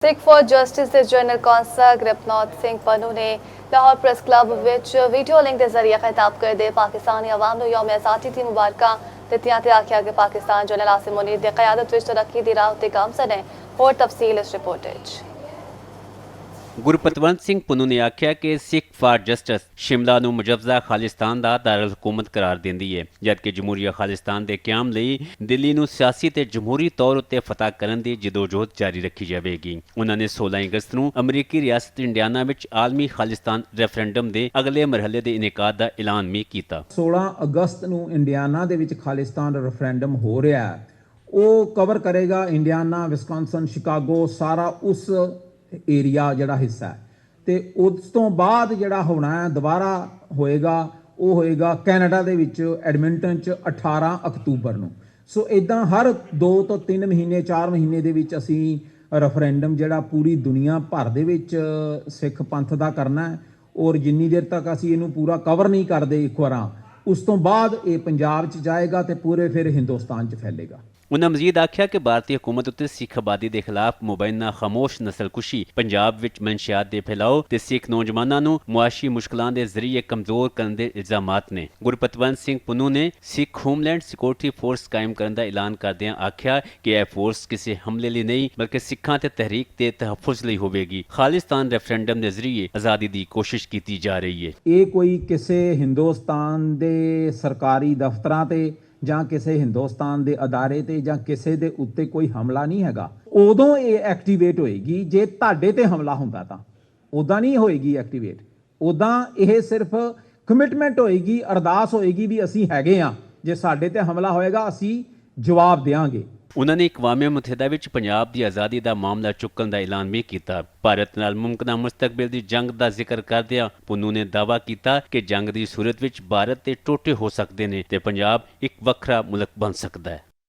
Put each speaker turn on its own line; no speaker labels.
Sikh for justice के general council Gurpreet Singh Pannu ने Lahore press club विच video link के जरिए खिताब करदे पाकिस्तानी अवाम नूं यौम आज़ादी दी मुबारकां दित्तियां ते आखिया कि पाकिस्तान जनरल आसिम मुनीर दी क़यादत विच तरक्की दी राह ते गामज़न है। होर तफसील इस रिपोर्ट विच।
गुरपतवंत सिंह पन्नू ने आख्या कि सिख फॉर जस्टिस शिमला नूं मुजवजा खालिस्तान दा दारुल हुकूमत करार दिंदी है, जबकि जमहूरिया खालिस्तान दे क्याम लई दिल्ली नूं सियासी ते जमहूरी तौर उत्ते फतह करन दी जदोजहद जारी रखी जावेगी। उन्होंने 16 अगस्त नूं अमरीकी रियासत इंडियाना विच आलमी खालिस्तान रेफरेंडम दे अगले मरहले दे इनेकाद दा ऐलान भी कीता।
16 अगस्त नूं इंडियाना दे विच खालिस्तान रेफरेंडम हो रहा है, वो कवर करेगा इंडियाना, विस्कॉन्सन, शिकागो, सारा उस एरिया जिहड़ा हिस्सा है। ते उस तो बाद जिहड़ा होना है दोबारा होएगा, वो होएगा कैनेडा दे विच एडमिंटन च 18 अक्तूबर नूं। सो इदां हर 2 ਤੋਂ 3 महीने 4 महीने दे विच असीं रेफरेंडम जिहड़ा पूरी दुनिया भर दे विच सिख पंथ दा करना है, और जिन्नी देर तक असीं इहनूं पूरा कवर नहीं करदे एक वार, उस तो बाद ये पंजाब च जाएगा ते पूरे फिर हिंदुस्तान च फैलेगा।
उन्होंने मजीद आख्या कि भारतीय हुकूमत उत्ते सिख आबादी के खिलाफ मुबैना खामोश नस्लकुशी, पंजाब विच मंशियात के फैलाओ ते सिख नौजवानों नूं मुआशी मुश्किलों के जरिए कमजोर करने के इल्जामात ने। गुरपतवंत सिंह पन्नू ने सिख होमलैंड सिक्योरिटी फोर्स कायम करने का ऐलान करदे आख्या कि यह फोर्स किसी हमले लिए नहीं बल्कि सिखां ते तहरीक ते तहफ़ुज़ लई होवेगी। खालिस्तान रेफरेंडम के जरिए आज़ादी की कोशिश की जा रही है।
ये कोई किसी हिंदुस्तान के सरकारी दफ्तरां ते ਜਾਂ ਕਿਸੇ ਹਿੰਦੁਸਤਾਨ ਦੇ ਅਦਾਰੇ ਤੇ ਜਾਂ ਕਿਸੇ ਦੇ ਉੱਤੇ ਕੋਈ ਹਮਲਾ ਨਹੀਂ ਹੈਗਾ। ਉਦੋਂ ਇਹ ਐਕਟੀਵੇਟ ਹੋਏਗੀ ਜੇ ਤੁਹਾਡੇ ਤੇ ਹਮਲਾ ਹੁੰਦਾ, ਤਾਂ ਉਦਾਂ ਨਹੀਂ ਹੋਏਗੀ ਐਕਟੀਵੇਟ। ਉਦਾਂ ਇਹ ਸਿਰਫ ਕਮਿਟਮੈਂਟ ਹੋਏਗੀ, ਅਰਦਾਸ ਹੋਏਗੀ ਵੀ ਅਸੀਂ ਹੈਗੇ ਆ, ਜੇ ਸਾਡੇ ਤੇ ਹਮਲਾ ਹੋਏਗਾ ਅਸੀਂ ਜਵਾਬ देंगे।
उन्होंने अक़वाम मुत्तहिदा विच पंजाब की आज़ादी का मामला चुकन का ऐलान भी किया। भारत नाल मुमकिन मुस्तकबिल की जंग का जिक्र करदिया पन्नू ने दावा किया कि जंग की सूरत विच भारत के टोटे हो सकते हैं ते पंजाब एक वखरा मुल्क बन सकता है।